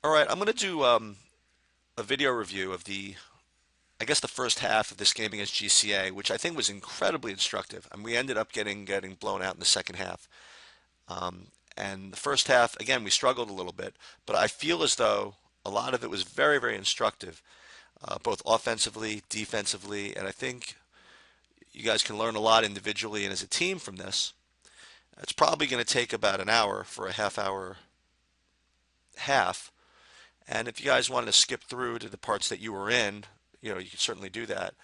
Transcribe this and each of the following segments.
All right, I'm going to do a video review of I guess, the first half of this game against GCA, which I think was incredibly instructive. And we ended up getting blown out in the second half. Um, and the first half, again, we struggled a little bit, but I feel as though a lot of it was very, very instructive, both offensively, defensively, and I think you guys can learn a lot individually and as a team from this. It's probably going to take about an hour for a half-hour half. And if you guys wanted to skip through to the parts that you were in, you can certainly do that.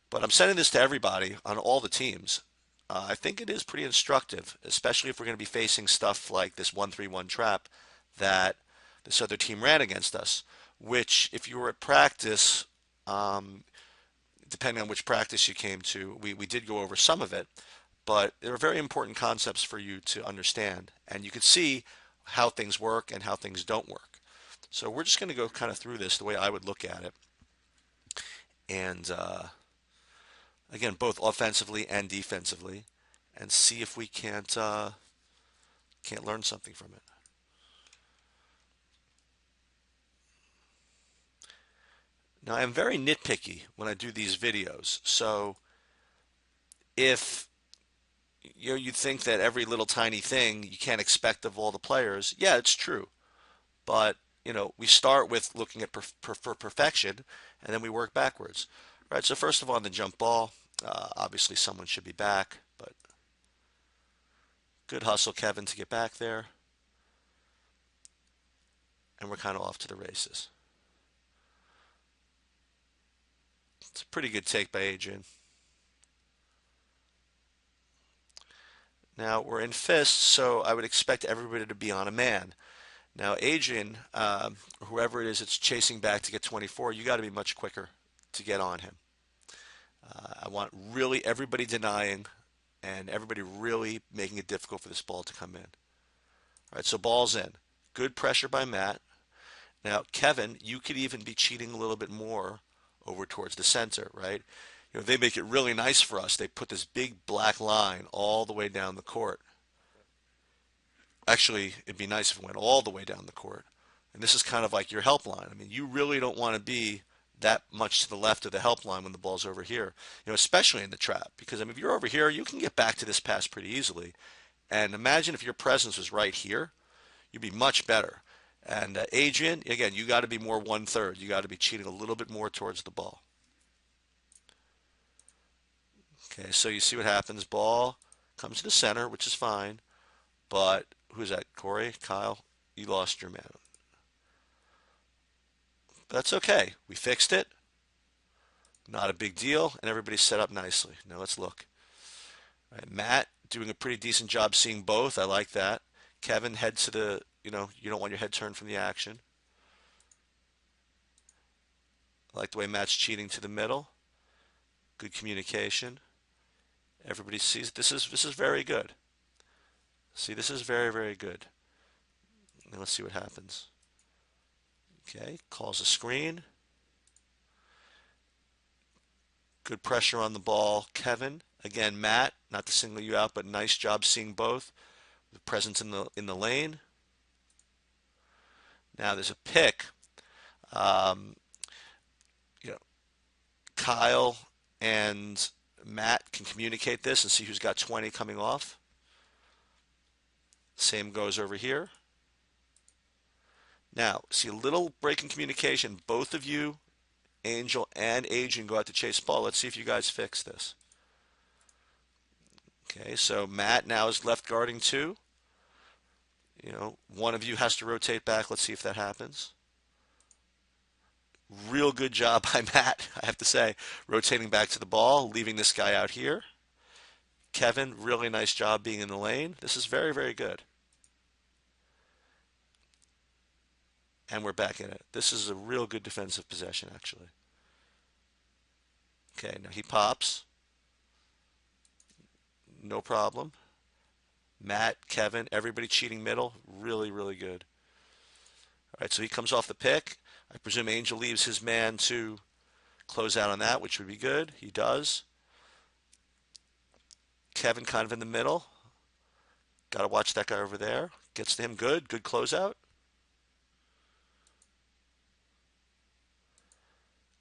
But I'm sending this to everybody on all the teams. I think it is pretty instructive, especially if we're going to be facing stuff like this 1-3-1 trap that this other team ran against us, which, if you were at practice, um, depending on which practice you came to, we did go over some of it, but there are very important concepts for you to understand, and you can see how things work and how things don't work. So we're just going to go kind of through this the way I would look at it, and again, both offensively and defensively, and see if we can't learn something from it. Now, I'm very nitpicky when I do these videos, so if you'd think that every little tiny thing you can't expect of all the players, yeah, it's true. But we start with looking at for perfection, and then we work backwards, right? So first of all, on the jump ball, obviously someone should be back, but good hustle, Kevin, to get back there, and we're kind of off to the races. It's a pretty good take by Adrian. Now we're in fists, so I would expect everybody to be on a man. Now Adrian, whoever it is that's chasing back to get 24, you got to be much quicker to get on him. I want really everybody denying and everybody really making it difficult for this ball to come in. All right, so ball's in. Good pressure by Matt. Now, Kevin, you could even be cheating a little bit more over towards the center, right? They make it really nice for us. They put this big black line all the way down the court. Actually, it'd be nice if it went all the way down the court. And this is kind of like your help line. I mean, you really don't want to be that much to the left of the help line when the ball's over here, especially in the trap. Because, I mean, if you're over here, you can get back to this pass pretty easily. And imagine if your presence was right here, you'd be much better. And Adrian, again, you got to be more 1/3. You got to be cheating a little bit more towards the ball. Okay, so you see what happens. Ball comes to the center, which is fine. But who's that? Corey? Kyle? You lost your man. But that's okay. We fixed it. Not a big deal. And everybody's set up nicely. Now let's look. All right, Matt doing a pretty decent job seeing both. I like that. Kevin, head to the, you don't want your head turned from the action. I like the way Matt's cheating to the middle. Good communication. Everybody sees this is very good. See, this is very, very good. Now let's see what happens. Okay, calls a screen. Good pressure on the ball, Kevin. Again, Matt, not to single you out, but nice job seeing both. The presence in the lane. Now there's a pick. Um, you know, Kyle and Matt can communicate this and see who's got 20 coming off. Same goes over here. Now, see a little break in communication. Both of you, Angel and Adrian, go out to chase ball. Let's see if you guys fix this. Okay, so Matt now is left guarding two. One of you has to rotate back. Let's see if that happens. Real good job by Matt, I have to say, rotating back to the ball, leaving this guy out here. Kevin, really nice job being in the lane. This is very, very good. And we're back in it. This is a real good defensive possession, actually. Okay, now he pops. No problem. Matt, Kevin, everybody cheating middle. Really, really good. All right, so he comes off the pick. I presume Angel leaves his man to close out on that, which would be good. He does. Kevin kind of in the middle. Got to watch that guy over there. Gets to him good. Good closeout.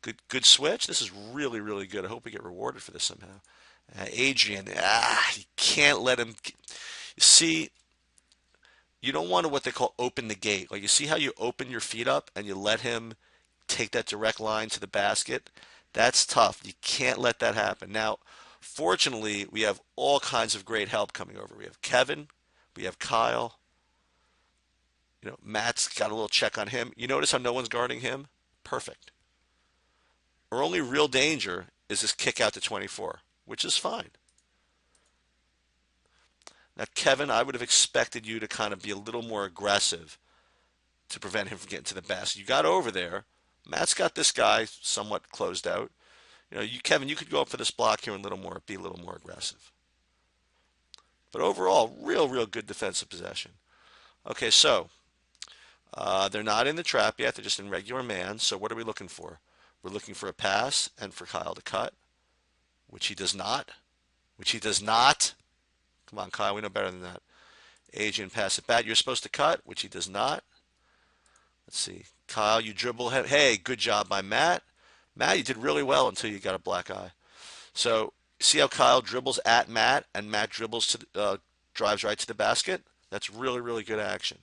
Good switch. This is really, really good. I hope we get rewarded for this somehow. Adrian, you can't let him. You see, you don't want to what they call open the gate. Like you see how you open your feet up and you let him take that direct line to the basket. That's tough. You can't let that happen. Now, fortunately, we have all kinds of great help coming over. We have Kevin, we have Kyle. Matt's got a little check on him. You notice how no one's guarding him? Perfect. Our only real danger is this kick out to 24, which is fine. Now, Kevin, I would have expected you to kind of be a little more aggressive to prevent him from getting to the basket. You got over there. Matt's got this guy somewhat closed out. Kevin, you could go up for this block here and be a little more aggressive. But overall, real good defensive possession. Okay, so they're not in the trap yet. They're just in regular man. So what are we looking for? We're looking for a pass and for Kyle to cut, which he does not. Which he does not. Come on, Kyle, we know better than that. Adrian, pass it back. You're supposed to cut, which he does not. Let's see. Kyle, you dribble. Hey, good job by Matt. Matt, you did really well until you got a black eye. So see how Kyle dribbles at Matt and Matt drives right to the basket? That's really good action.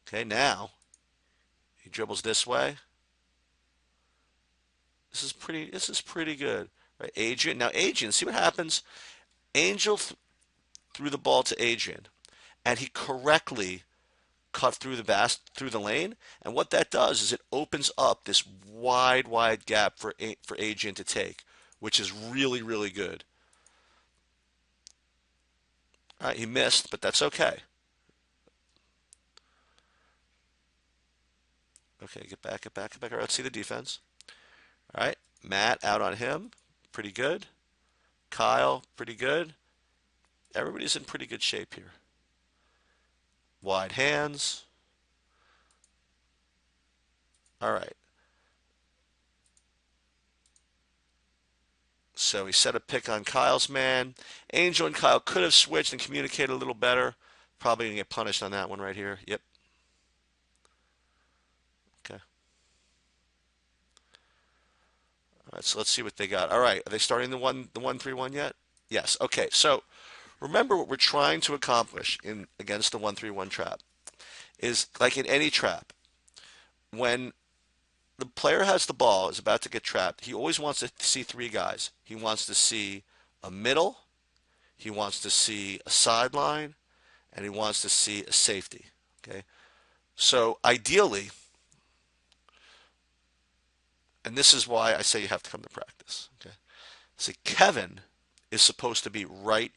Okay, now he dribbles this way. This is pretty good. Right, Adrian. Now Adrian, see what happens? Angel threw the ball to Adrian and he correctly cut through the lane, and what that does is it opens up this wide gap for Adrian to take, which is really good. All right, he missed, but that's okay. Okay, get back. All right, let's see the defense. All right, Matt out on him, pretty good. Kyle, pretty good. Everybody's in pretty good shape here. Wide hands. All right. So he set a pick on Kyle's man. Angel and Kyle could have switched and communicated a little better. Probably going to get punished on that one right here. Yep. Okay. All right, so let's see what they got. All right, are they starting the 1-3-1 yet? Yes. Okay. So remember what we're trying to accomplish in against the 1-3-1 trap is like in any trap, when the player has the ball, is about to get trapped, he always wants to see three guys. He wants to see a middle, he wants to see a sideline, and he wants to see a safety. Okay? So ideally, and this is why I say you have to come to practice. Okay? See, Kevin is supposed to be right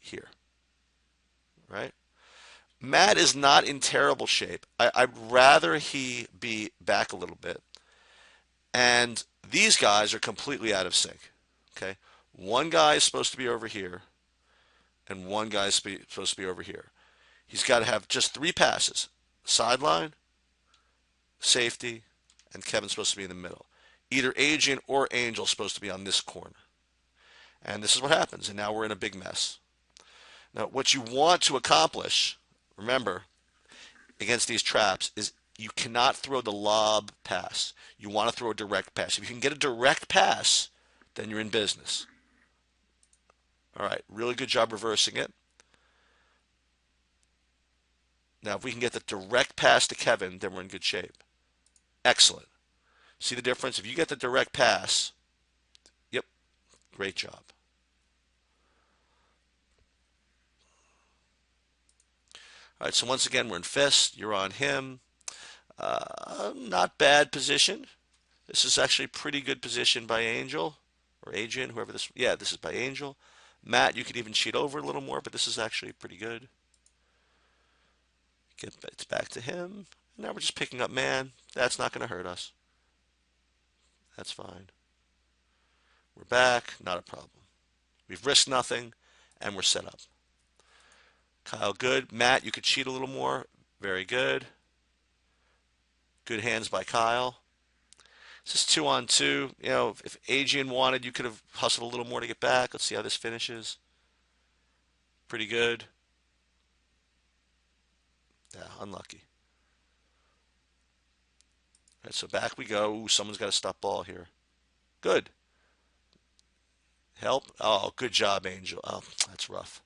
here. Right? Matt is not in terrible shape. I'd rather he be back a little bit. And these guys are completely out of sync. Okay? One guy is supposed to be over here, and one guy is supposed to be over here. He's got to have just three passes. Sideline, safety, and Kevin's supposed to be in the middle. Either Adrian or Angel's supposed to be on this corner. And this is what happens, and now we're in a big mess. Now, what you want to accomplish, remember, against these traps is you cannot throw the lob pass. You want to throw a direct pass. If you can get a direct pass, then you're in business. All right, really good job reversing it. Now, if we can get the direct pass to Kevin, then we're in good shape. Excellent. See the difference? If you get the direct pass, yep, great job. All right, so once again, we're in fist. You're on him. Not bad position. This is actually pretty good position by Angel or Adrian, whoever this. Yeah, this is by Angel. Matt, you could even cheat over a little more, but this is actually pretty good. It's back to him. Now we're just picking up man. That's not going to hurt us. That's fine. We're back. Not a problem. We've risked nothing, and we're set up. Kyle, good. Matt, you could cheat a little more. Very good. Good hands by Kyle. This is 2-on-2. If Adrian wanted, you could have hustled a little more to get back. Let's see how this finishes. Pretty good. Yeah, unlucky. All right, so back we go. Ooh, someone's got to stop ball here. Good. Help. Oh, good job, Angel. Oh, that's rough.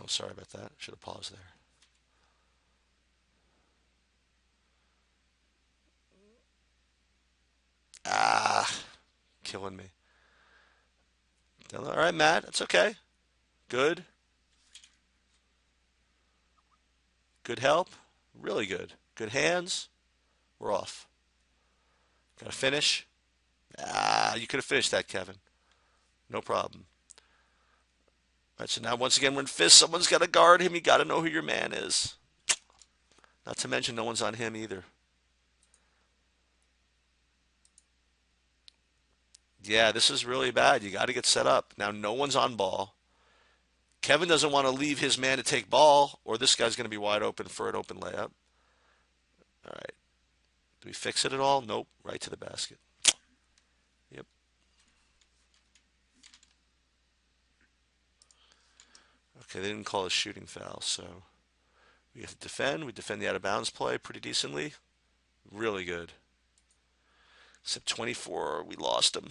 Oh, sorry about that. Should have paused there. Ah, killing me. All right, Matt. It's okay. Good. Good help. Really good. Good hands. We're off. Got to finish. Ah, you could have finished that, Kevin. No problem. All right, so now once again we're in fist. Someone's got to guard him. You got to know who your man is. Not to mention no one's on him either. Yeah, this is really bad. You got to get set up. Now no one's on ball. Kevin doesn't want to leave his man to take ball, or this guy's going to be wide open for an open layup. All right. Do we fix it at all? Nope. Right to the basket. Yep. Okay, they didn't call a shooting foul, so we have to defend. We defend the out of bounds play pretty decently. Really good. Except 24, we lost him.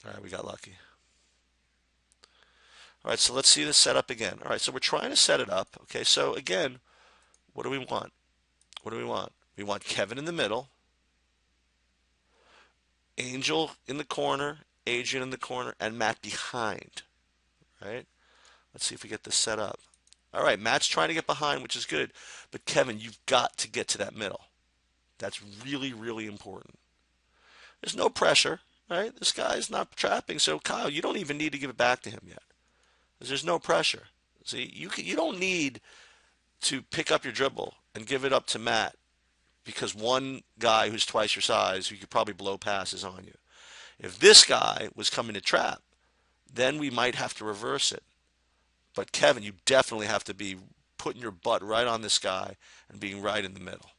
All right, we got lucky. All right, so let's see this set up again. All right, so we're trying to set it up. Okay, so again, what do we want? What do we want? We want Kevin in the middle, Angel in the corner, Adrian in the corner, and Matt behind. Right? Let's see if we get this set up. All right, Matt's trying to get behind, which is good. But Kevin, you've got to get to that middle. That's really, really important. There's no pressure, right? This guy's not trapping. So Kyle, you don't even need to give it back to him yet. There's no pressure. See, you don't need to pick up your dribble and give it up to Matt because one guy who's twice your size, who could probably blow passes on you. If this guy was coming to trap, then we might have to reverse it. But Kevin, you definitely have to be putting your butt right on this guy and being right in the middle.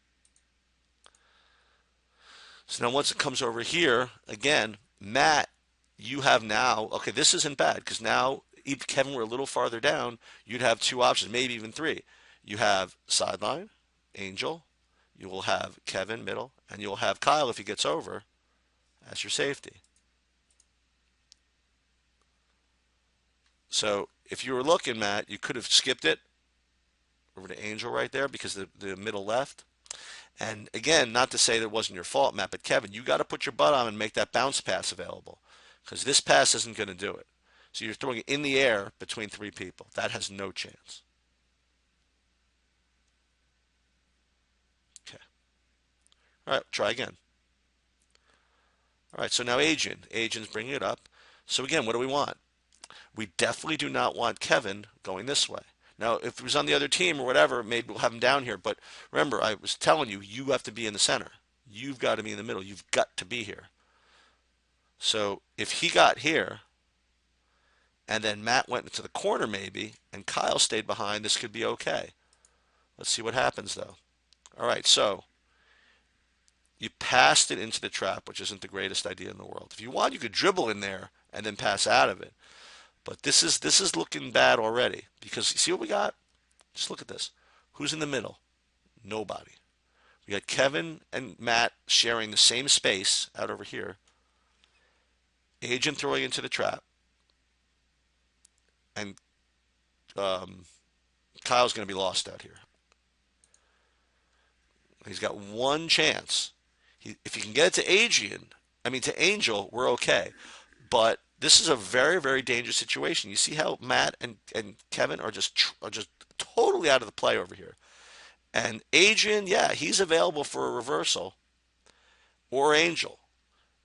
So now once it comes over here, again, Matt, you have now, okay, this isn't bad because now if Kevin were a little farther down, you'd have two options, maybe even three. You have sideline, Angel, you will have Kevin middle, and you'll have Kyle if he gets over as your safety. So if you were looking, Matt, you could have skipped it over to Angel right there because the middle left. And again, not to say that it wasn't your fault, Matt, but Kevin, you got to put your butt on and make that bounce pass available because this pass isn't going to do it. So you're throwing it in the air between three people. That has no chance. Okay. All right, try again. All right, so now Adrian. Adrian's bringing it up. So again, what do we want? We definitely do not want Kevin going this way. Now, if he was on the other team or whatever, maybe we'll have him down here. But remember, I was telling you, you have to be in the center. You've got to be in the middle. You've got to be here. So if he got here and then Matt went into the corner maybe and Kyle stayed behind, this could be okay. Let's see what happens though. All right, so you passed it into the trap, which isn't the greatest idea in the world. If you want, you could dribble in there and then pass out of it. But this is looking bad already because you see what we got? Just look at this. Who's in the middle? Nobody. We got Kevin and Matt sharing the same space out over here. Agent throwing into the trap, and um, Kyle's going to be lost out here. He's got one chance. If he can get it to to Angel, we're okay. But this is a very, very dangerous situation. You see how Matt and Kevin are just totally out of the play over here. And Adrian, yeah, he's available for a reversal or Angel.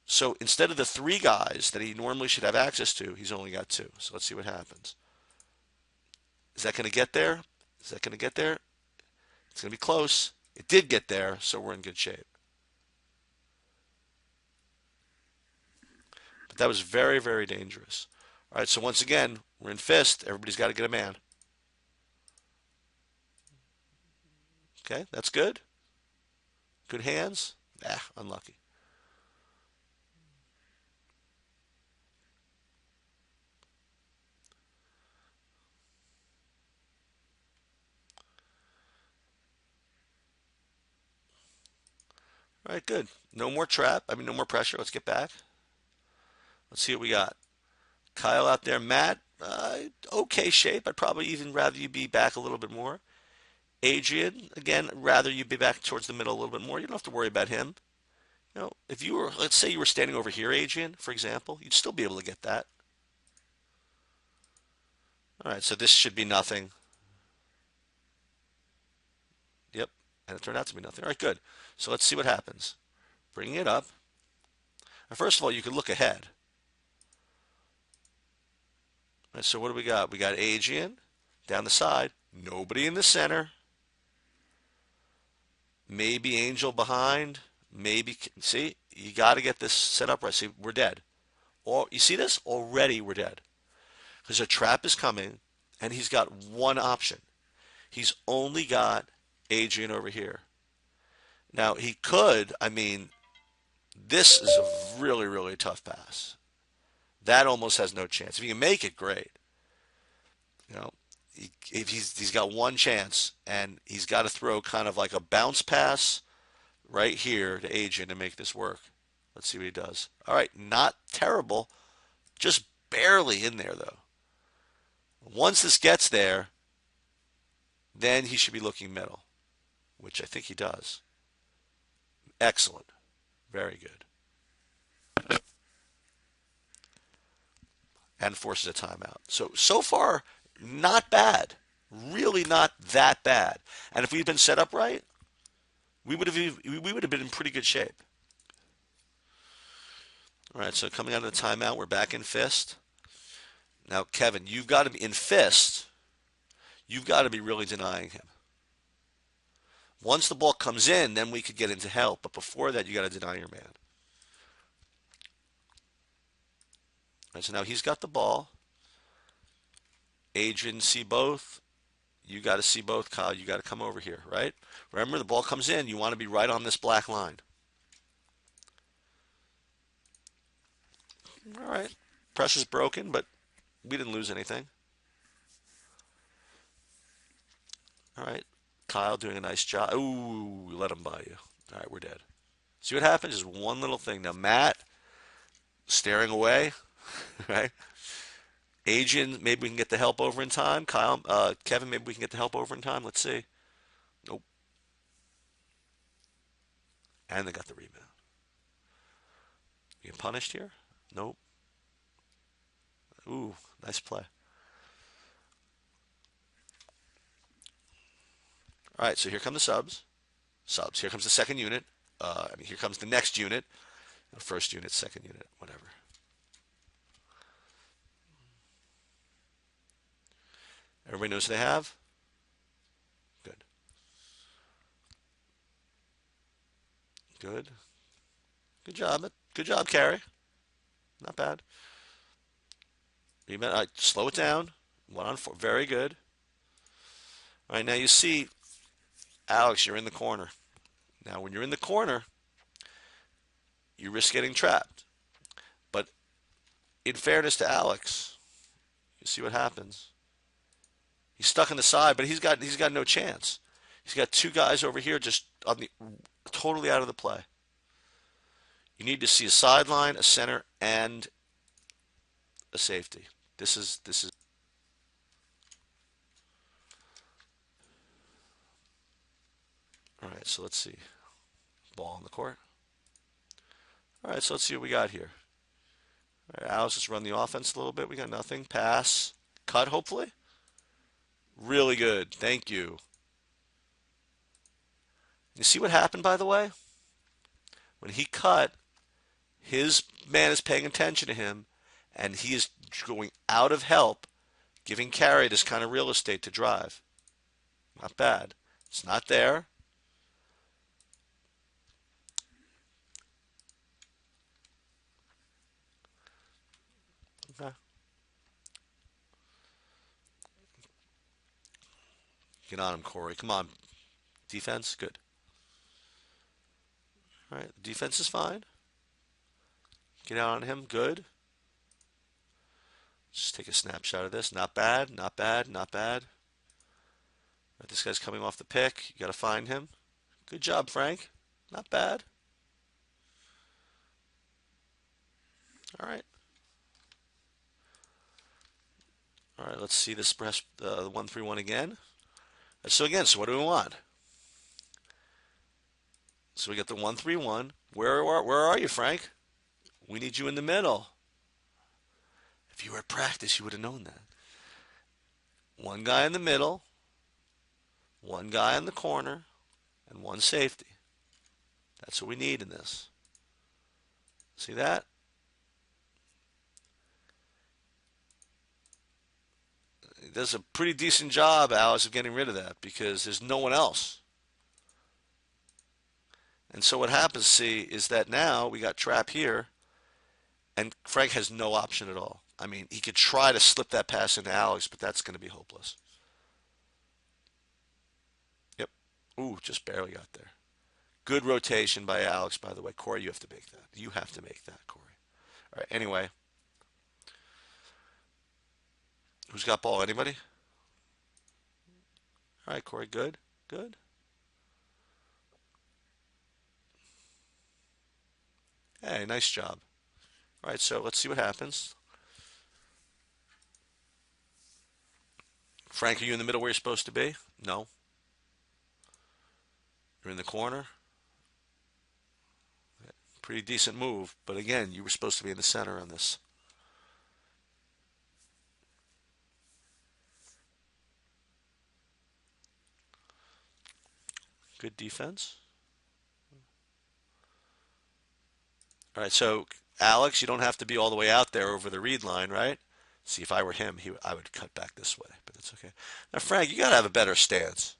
So instead of the three guys that he normally should have access to, he's only got two. So let's see what happens. Is that going to get there? Is that going to get there? It's going to be close. It did get there, so we're in good shape. But that was very, very dangerous. All right, so once again, We're in fist. Everybody's got to get a man. Okay, that's good. Good hands. Ah, unlucky. All right, good. No more trap. I mean, no more pressure. Let's get back. Let's see what we got. Kyle out there. Matt, okay shape. I'd probably even rather you be back a little bit more. Adrian, again, rather you be back towards the middle a little bit more. You don't have to worry about him. You know, if you were, let's say you were standing over here, Adrian, for example, you'd still be able to get that. All right, so this should be nothing. Yep, and it turned out to be nothing. All right, good. So let's see what happens. Bringing it up. Now, first of all, you can look ahead. All right, so what do we got? We got Adrian down the side. Nobody in the center. Maybe Angel behind. Maybe, see, you got to get this set up right. See, we're dead. Or you see this? Already we're dead. Because a trap is coming, and he's got one option. He's only got Adrian over here. Now, he could, I mean, this is a really, really tough pass. That almost has no chance. If you can make it, great. You know, if he's got one chance, and he's got to throw kind of like a bounce pass right here to Adrian to make this work. Let's see what he does. All right, not terrible, just barely in there though. Once this gets there, then he should be looking middle, which I think he does. Excellent. Very good. And forces a timeout. So far, not bad. Really not that bad. And if we'd been set up right, we would have been in pretty good shape. All right, so coming out of the timeout, we're back in fist. Now, Kevin, you've got to be in fist. You've got to be really denying him. Once the ball comes in, then we could get into help. But before that, you got to deny your man. All right, so now he's got the ball. Adrian, see both. You got to see both, Kyle. You got to come over here, right? Remember, the ball comes in. You want to be right on this black line. All right. Pressure's broken, but we didn't lose anything. All right. Kyle doing a nice job. Ooh, let him by you. All right, we're dead. See what happens? Just one little thing. Now, Matt staring away, right? Adrian, maybe we can get the help over in time. Kyle, Kevin, maybe we can get the help over in time. Let's see. Nope. And they got the rebound. You get punished here? Nope. Ooh, nice play. All right, so here come the subs. Subs. Here comes the second unit. Here comes the next unit. First unit, second unit, whatever. Everybody knows who they have? Good. Good. Good job. Good job, Carrie. Not bad. All right, slow it down. 1 on 4. Very good. All right, now you see, Alex, you're in the corner. Now, when you're in the corner, you risk getting trapped. But in fairness to Alex, you see what happens. He's stuck on the side, but he's got no chance. He's got two guys over here just on the totally out of the play. You need to see a sideline, a center, and a safety. This is. All right, so let's see. Ball on the court. All right, so let's see what we got here. All right, Alex, let's run the offense a little bit. We got nothing. Pass. Cut, hopefully. Really good. Thank you. You see what happened, by the way? When he cut, his man is paying attention to him, and he is going out of help, giving Carey this kind of real estate to drive. Not bad. It's not there. Okay. Get on him, Corey. Come on. Defense, good. All right, defense is fine. Get out on him, good. Just take a snapshot of this. Not bad, not bad, not bad. Right, this guy's coming off the pick. You got to find him. Good job, Frank. Not bad. All right. All right, let's see this press the 1-3-1 again. So again, so what do we want? So we got the 1-3-1. Where are you, Frank? We need you in the middle. If you were at practice, you would have known that. One guy in the middle, one guy in the corner, and one safety. That's what we need in this. See that? He does a pretty decent job, Alice, of getting rid of that because there's no one else. And so what happens, see, is that now we got trap here, and Frank has no option at all. I mean, he could try to slip that pass into Alex, but that's going to be hopeless. Yep. Ooh, just barely got there. Good rotation by Alex, by the way. Corey, you have to make that. You have to make that, Corey. All right, anyway. Who's got ball? Anybody? All right, Corey, good. Good. Hey, nice job. All right, so let's see what happens. Frank, are you in the middle where you're supposed to be? No. You're in the corner. Pretty decent move, but again, you were supposed to be in the center on this. Good defense. All right, so Alex, you don't have to be all the way out there over the read line, right? See, if I were him, I would cut back this way, but that's okay. Now, Frank, you got to have a better stance.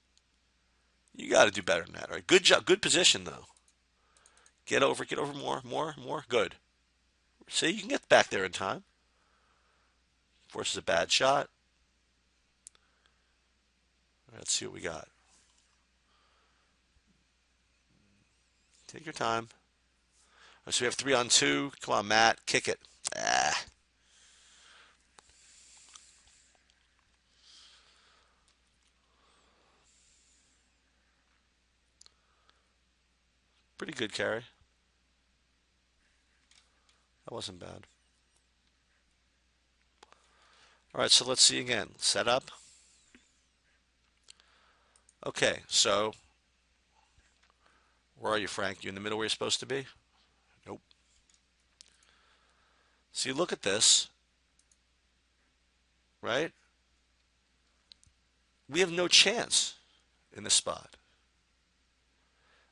You got to do better than that, all right? Good job, good position though. Get over more, more, more. Good. See, you can get back there in time. Forces a bad shot. All right, let's see what we got. Take your time. Right, so we have 3-on-2. Come on, Matt, kick it. Ah. Pretty good carry. That wasn't bad. All right, so let's see again. Set up. Okay, so where are you, Frank? You in the middle where you're supposed to be? Nope. So you look at this, right? We have no chance in this spot.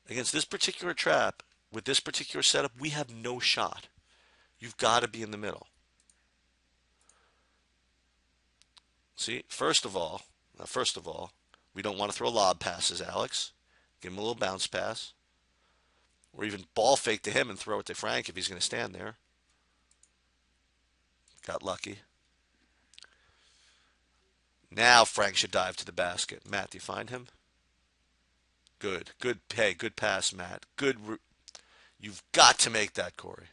Against this particular trap, with this particular setup, we have no shot. You've got to be in the middle. See, first of all, we don't want to throw lob passes, Alex. Give him a little bounce pass. Or even ball fake to him and throw it to Frank if he's going to stand there. Got lucky. Now Frank should dive to the basket. Matt, do you find him? Good. Good. Hey, good pass, Matt. Good. You've got to make that, Corey.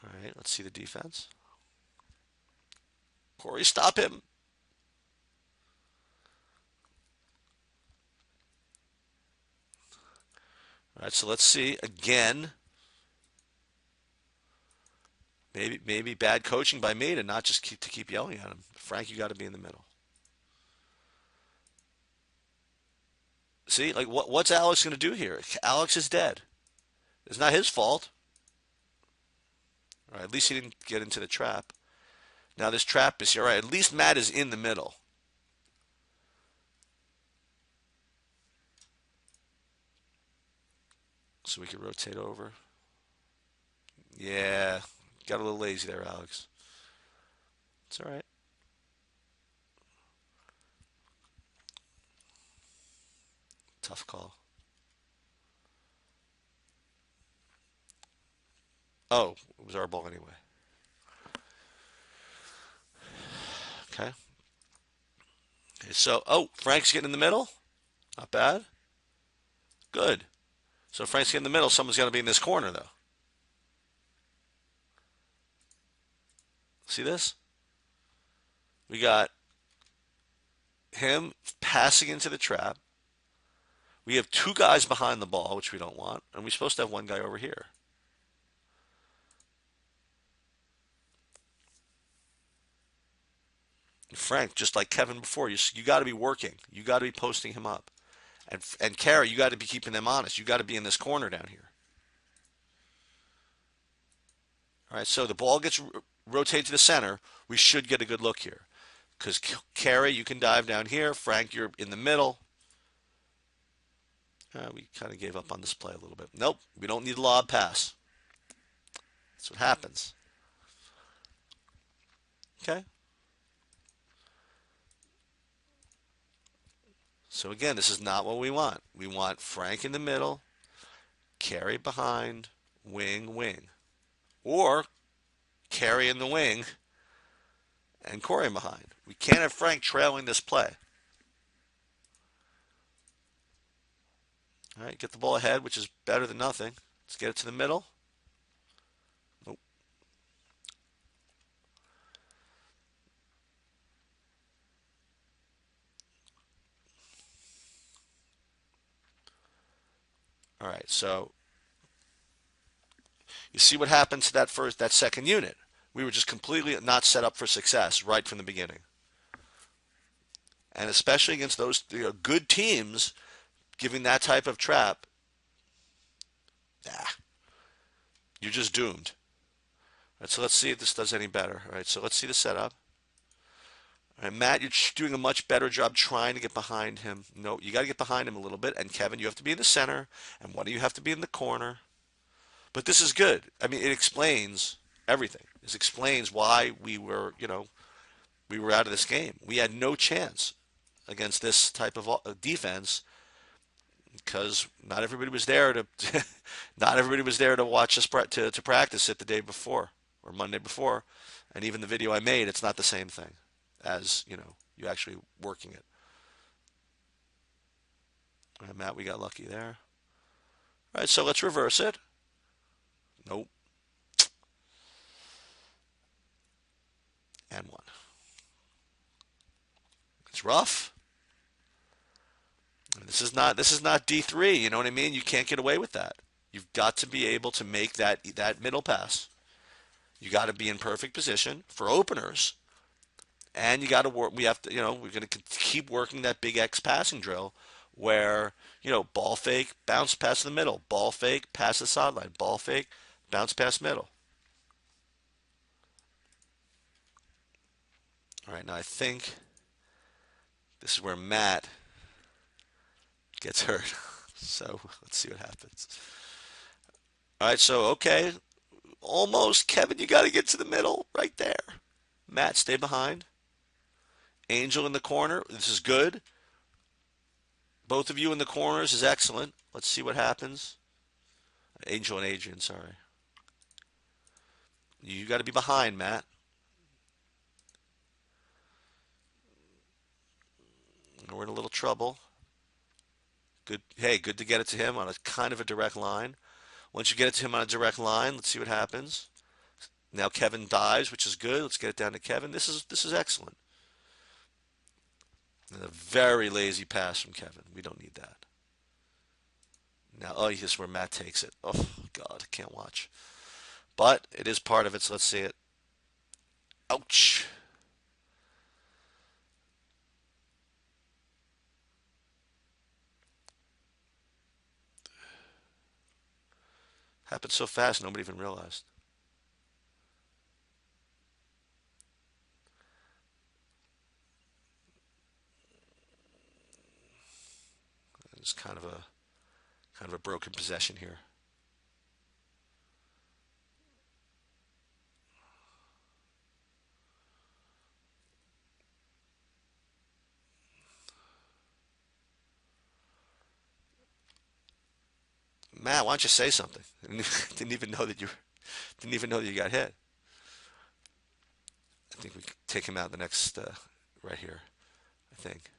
All right, let's see the defense. Corey, stop him. All right, so let's see again. Maybe bad coaching by me to not just keep yelling at him. Frank, you got to be in the middle. See, like what's Alex going to do here? Alex is dead. It's not his fault. All right, at least he didn't get into the trap. Now this trap is here. All right, at least Matt is in the middle. So we can rotate over. Yeah, got a little lazy there, Alex. It's all right. Tough call. Oh, it was our ball anyway. Okay. Okay, so, oh, Frank's getting in the middle. Not bad. Good. So Frank's getting in the middle. Someone's got to be in this corner, though. See this? We got him passing into the trap. We have two guys behind the ball, which we don't want, and we're supposed to have one guy over here. Frank, just like Kevin before, you got to be working. You got to be posting him up. And Carey, you got to be keeping them honest. You got to be in this corner down here. All right, so the ball gets rotated to the center. We should get a good look here. Because Carey, you can dive down here. Frank, you're in the middle. We kind of gave up on this play a little bit. Nope, we don't need a lob pass. That's what happens. Okay. So again, this is not what we want. We want Frank in the middle, Carey behind, wing, wing. Or Carey in the wing and Corey behind. We can't have Frank trailing this play. All right, get the ball ahead, which is better than nothing. Let's get it to the middle. Nope. All right, so you see what happened to that second unit. We were just completely not set up for success right from the beginning. And especially against those good teams, giving that type of trap, you're just doomed. All right, so let's see if this does any better. All right, so let's see the setup. All right, Matt, you're doing a much better job trying to get behind him. No, you got to get behind him a little bit. And Kevin, you have to be in the center, and one of you have to be in the corner. But this is good. I mean, it explains everything. This explains why we were out of this game. We had no chance against this type of defense because not everybody was there to not everybody was there to watch us to practice it the day before or Monday before, and even the video I made, it's not the same thing as you actually working it. All right, Matt, we got lucky there. All right, so let's reverse it. Nope. And one. It's rough. This is not D3. You know what I mean? You can't get away with that. You've got to be able to make that middle pass. You got to be in perfect position for openers, and you got to work. We have to, we're going to keep working that big X passing drill, where ball fake, bounce pass the middle, ball fake, pass the sideline, ball fake, bounce pass middle. All right, now I think this is where Matt gets hurt. So let's see what happens. All right, so okay, almost Kevin, you got to get to the middle right there. Matt, stay behind. Angel in the corner. This is good. Both of you in the corners is excellent. Let's see what happens. Angel and Adrian, sorry. You got to be behind, Matt. We're in a little trouble. Good. Hey, good to get it to him on a kind of a direct line. Once you get it to him on a direct line, let's see what happens. Now Kevin dives, which is good. Let's get it down to Kevin. This is excellent. And a very lazy pass from Kevin. We don't need that. Now, oh, this is where Matt takes it. Oh, God, I can't watch. But it is part of it, so let's see it. Ouch. Happened so fast, nobody even realized. It's kind of a broken possession here. Matt, why don't you say something? Didn't even know that you got hit. I think we take him out the next right here. I think.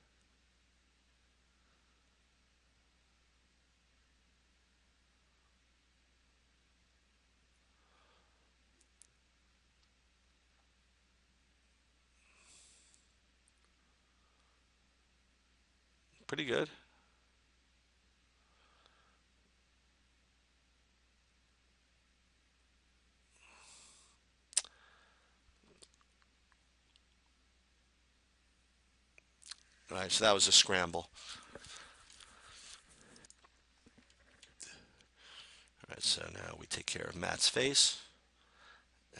Pretty good. All right, so that was a scramble. All right, so now we take care of Matt's face.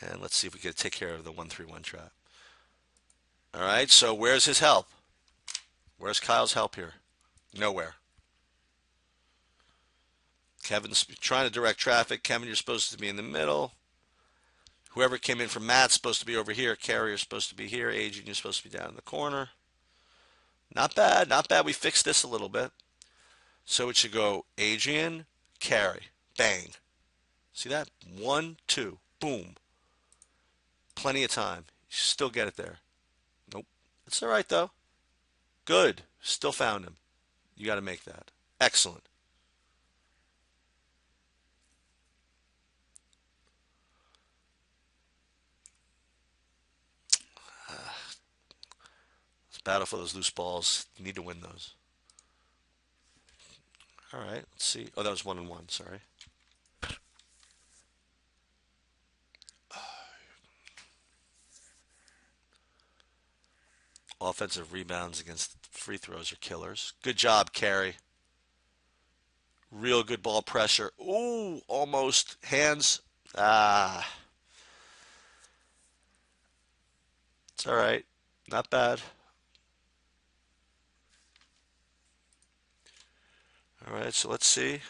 And let's see if we can take care of the 131 trap. All right, so where's his help? Where's Kyle's help here? Nowhere. Kevin's trying to direct traffic. Kevin, you're supposed to be in the middle. Whoever came in from Matt's supposed to be over here. Carrier's supposed to be here. Agent, you're supposed to be down in the corner. Not bad, not bad. We fixed this a little bit. So it should go Adrian, carry, bang. See that? 1, 2, boom. Plenty of time. You still get it there. Nope. It's all right though. Good. Still found him. You got to make that. Excellent. Let's battle for those loose balls. You need to win those. All right. Let's see. Oh, that was 1 and 1. Sorry. Offensive rebounds against free throws are killers. Good job, Carey. Real good ball pressure. Ooh, almost. Hands. Ah, it's all right. Not bad. All right, so let's see.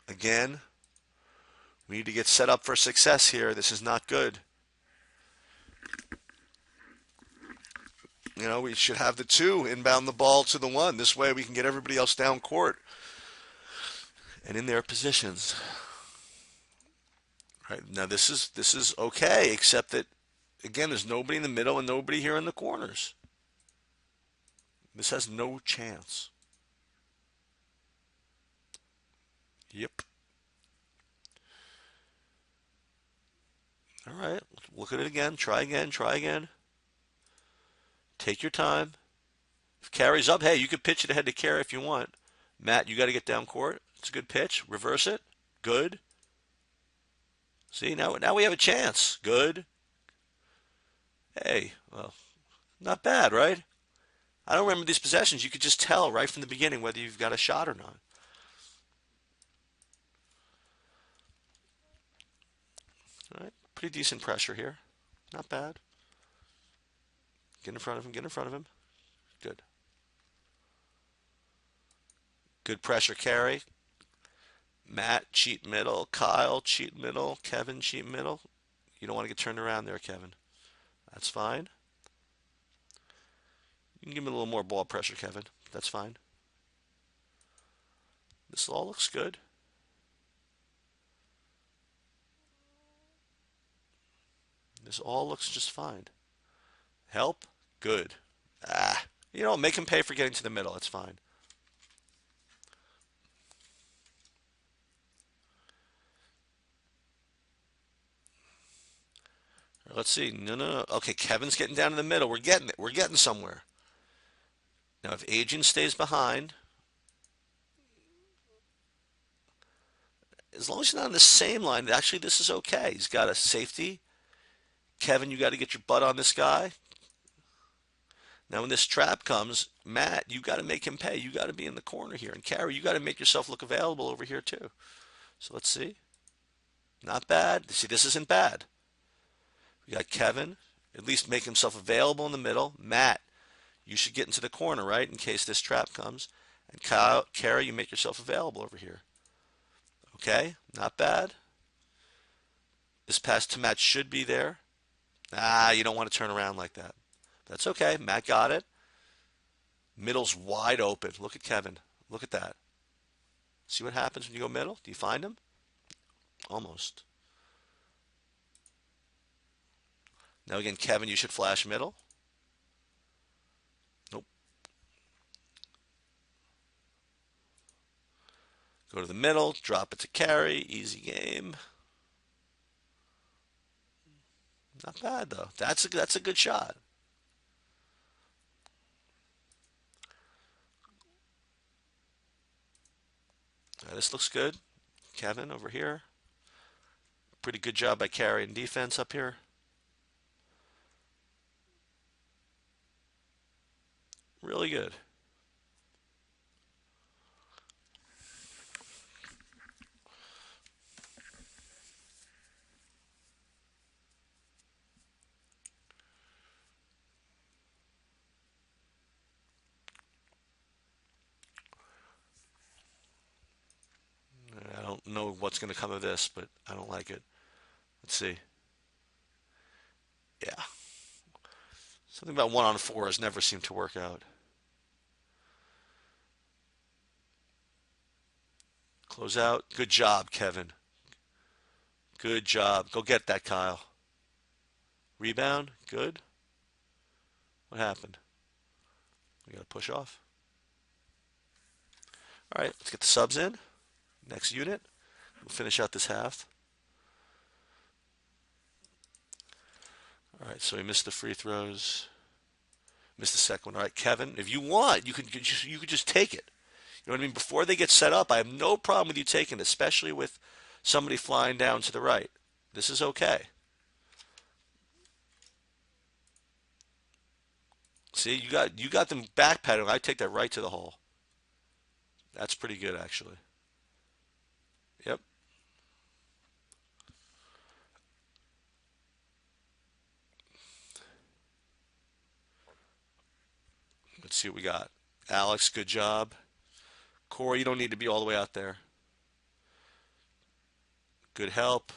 Again, we need to get set up for success here. This is not good. You know, we should have the 2 inbound the ball to the 1. This way we can get everybody else down court and in their positions. All right, now this is okay, except that again, there's nobody in the middle and nobody here in the corners. This has no chance. Yep. All right, look at it again. Try again. Try again. Take your time. If carries up, hey, you could pitch it ahead to carry if you want. Matt, you got to get down court. It's a good pitch. Reverse it. Good. See, now we have a chance. Good. Hey, well, not bad, right? I don't remember these possessions. You could just tell right from the beginning whether you've got a shot or not. All right, pretty decent pressure here. Not bad. Get in front of him. Get in front of him. Good. Good pressure carry. Matt, cheat middle. Kyle, cheat middle. Kevin, cheat middle. You don't want to get turned around there, Kevin. That's fine. You can give me a little more ball pressure, Kevin. That's fine. This all looks good. This all looks just fine. Help? Good. Ah, you know, make him pay for getting to the middle. It's fine. Let's see. No, no, no. Okay, Kevin's getting down in the middle. We're getting it. We're getting somewhere. Now, if Adrian stays behind, as long as he's not on the same line, actually, this is okay. He's got a safety. Kevin, you got to get your butt on this guy. Now, when this trap comes, Matt, you got to make him pay. You got to be in the corner here. And Carrie, you got to make yourself look available over here, too. So let's see. Not bad. See, this isn't bad. We got Kevin. At least make himself available in the middle. Matt, you should get into the corner, right, in case this trap comes. And Kyle, Carrie, you make yourself available over here. Okay, not bad. This pass to Matt should be there. Ah, you don't want to turn around like that. That's okay. Matt got it. Middle's wide open. Look at Kevin. Look at that. See what happens when you go middle? Do you find him? Almost. Now again, Kevin, you should flash middle. Nope. Go to the middle, drop it to carry, easy game. Not bad though. That's a good shot. This looks good. Kevin over here. Pretty good job by carry and defense up here. Really good. I don't know what's going to come of this, but I don't like it. Let's see. Yeah. Something about 1 on 4 has never seemed to work out. Close out. Good job, Kevin. Good job. Go get that, Kyle. Rebound. Good. What happened? We got to push off. All right, let's get the subs in. Next unit. We'll finish out this half. All right, so we missed the free throws. Missed the second one. All right, Kevin, if you want, you could just take it. You know what I mean? Before they get set up, I have no problem with you taking it, especially with somebody flying down to the right. This is okay. See, you got them backpedaling. I take that right to the hole. That's pretty good, actually. Yep. Let's see what we got. Alex, good job. Corey, you don't need to be all the way out there. Good help.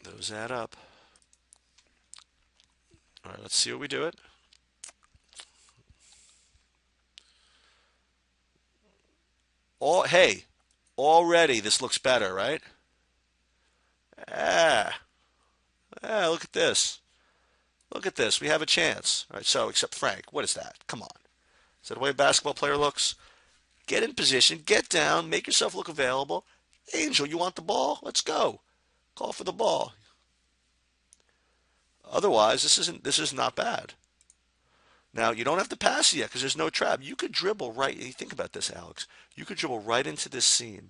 Those add up. All right, let's see what we do it. Hey, already this looks better, right? Ah, look at this. Look at this. We have a chance. All right, so except Frank, what is that? Come on. Is that the way a basketball player looks? Get in position, get down, make yourself look available. Angel, you want the ball? Let's go. Call for the ball. Otherwise, this is not bad. Now, you don't have to pass it yet because there's no trap. You could dribble right. You think about this, Alex. You could dribble right into this seam.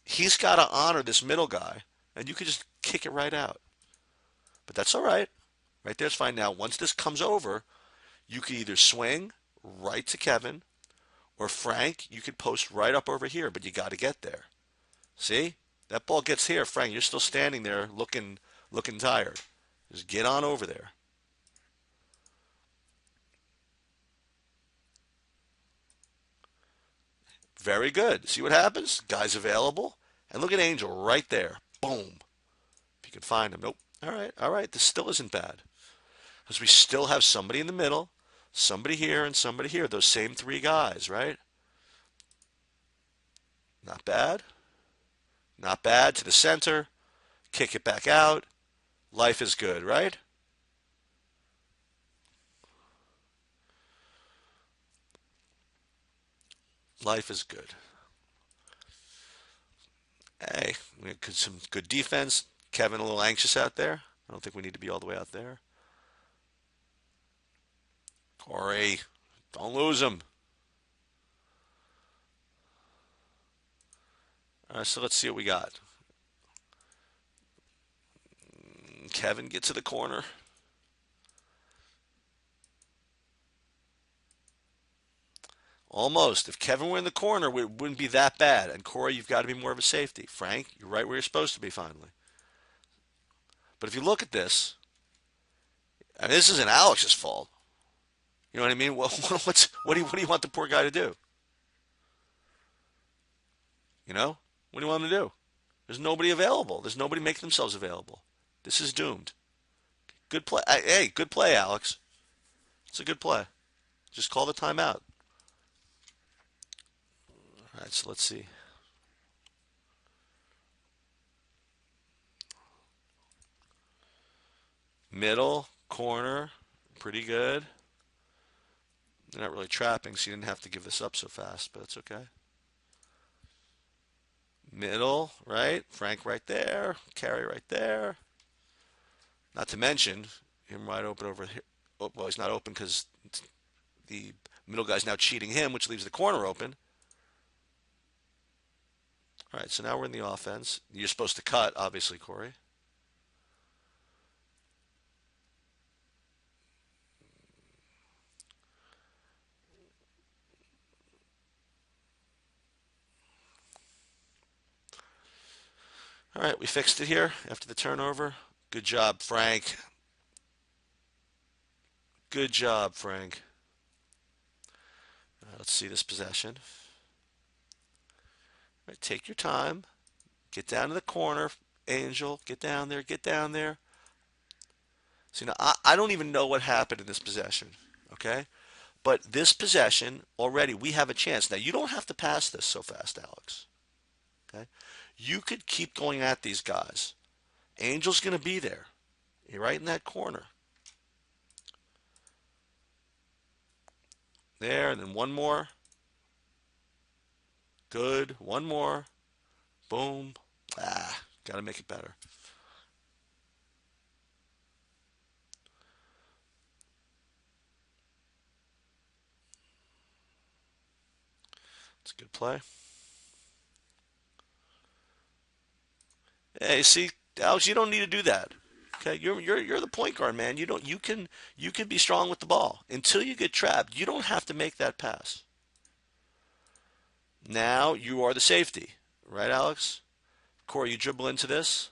He's got to honor this middle guy, and you could just kick it right out. But that's all right. Right there's fine. Now, once this comes over, you could either swing right to Kevin, or Frank, you could post right up over here, but you got to get there. See? That ball gets here. Frank, you're still standing there looking tired. Just get on over there. Very good. See what happens? Guy's available. And look at Angel right there. Boom. If you can find him. Nope. All right. All right. This still isn't bad. Because we still have somebody in the middle, somebody here, and somebody here. Those same three guys, right? Not bad. Not bad. To the center. Kick it back out. Life is good, right? Life is good. Hey, we had some good defense. Kevin a little anxious out there. I don't think we need to be all the way out there. Corey, don't lose him. All right, so let's see what we got. Kevin, get to the corner. Almost. If Kevin were in the corner, it wouldn't be that bad. And Corey, you've got to be more of a safety. Frank, you're right where you're supposed to be finally. But if you look at this, I mean, this isn't Alex's fault. You know what I mean? Well, what do you want the poor guy to do? You know? What do you want him to do? There's nobody available. There's nobody making themselves available. This is doomed. Good play. Hey, good play, Alex. It's a good play. Just call the timeout. All right, so let's see. Middle, corner, pretty good. They're not really trapping, so you didn't have to give this up so fast, but it's okay. Middle, right? Frank right there. Carry right there. Not to mention him wide open over here. Oh, well, he's not open because the middle guy's now cheating him, which leaves the corner open. All right, so now we're in the offense. You're supposed to cut, obviously, Corey. All right, we fixed it here after the turnover. Good job, Frank. Good job, Frank. All right, let's see this possession. All right, take your time. Get down to the corner, Angel. Get down there. Get down there. See, now I don't even know what happened in this possession, okay? But this possession, already, we have a chance. Now, you don't have to pass this so fast, Alex, okay? You could keep going at these guys. Angel's going to be there. You're right in that corner. There, and then one more. Good. One more. Boom. Got to make it better. It's a good play. Hey, see, Alex, you don't need to do that. Okay, you're the point guard, man. You can be strong with the ball until you get trapped. You don't have to make that pass. Now you are the safety, right, Alex? Corey, you dribble into this.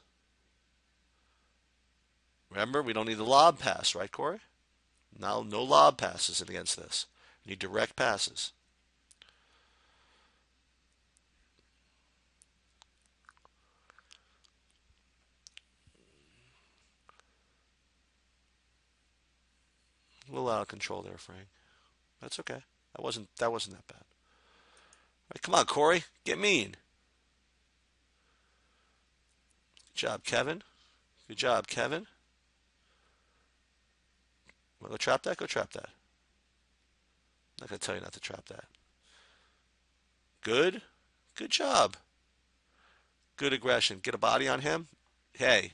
Remember, we don't need the lob pass, right, Corey? Now, no lob passes against this. We need direct passes. A little out of control there, Frank. That's okay. That wasn't that bad. All right, come on, Corey, get mean. Good job, Kevin. Good job, Kevin. Want to go trap that? Go trap that. I'm not gonna tell you not to trap that. Good. Good job. Good aggression. Get a body on him. Hey,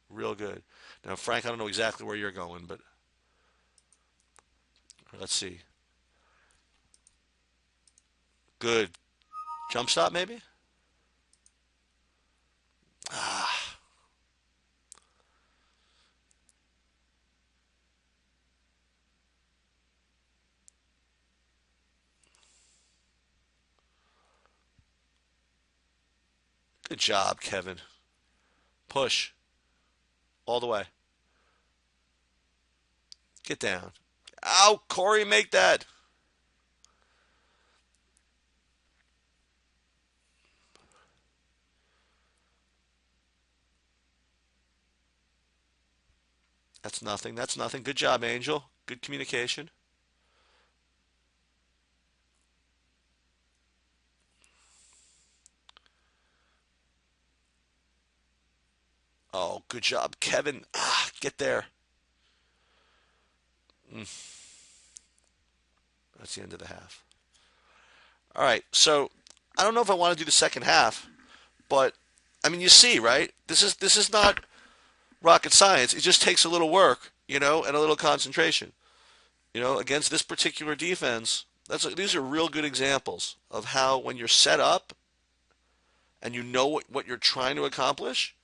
real good. Now, Frank, I don't know exactly where you're going, but let's see. Good. Jump stop, maybe? Ah, good job, Kevin. Push. All the way. Get down. Ow, Corey, make that. That's nothing. That's nothing. Good job, Angel. Good communication. Oh, good job, Kevin. Get there. Mm, that's the end of the half. All right, so I don't know if I want to do the second half, but I mean, you see, right? This is not rocket science. It just takes a little work, and a little concentration. Against this particular defense, these are real good examples of how when you're set up and you know what you're trying to accomplish,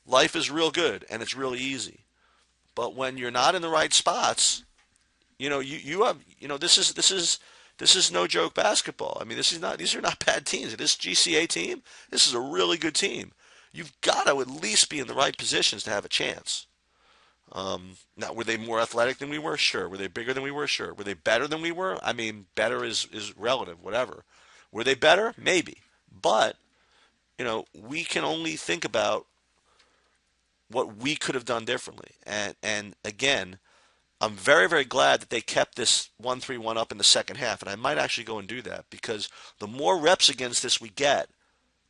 life is real good and it's really easy. But when you're not in the right spots, you have this is no joke basketball. I mean, these are not bad teams. This GCA team, this is a really good team. You've got to at least be in the right positions to have a chance. Now, were they more athletic than we were? Sure. Were they bigger than we were? Sure. Were they better than we were? I mean, better is relative, whatever. Were they better? Maybe. But, we can only think about what we could have done differently. And again, I'm very, very glad that they kept this 1-3-1 up in the second half. And I might actually go and do that because the more reps against this we get,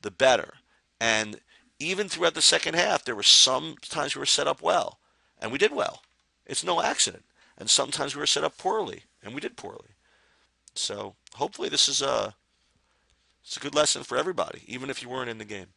the better. And even throughout the second half, there were some times we were set up well, and we did well. It's no accident. And sometimes we were set up poorly, and we did poorly. So hopefully this is a it's a good lesson for everybody, even if you weren't in the game.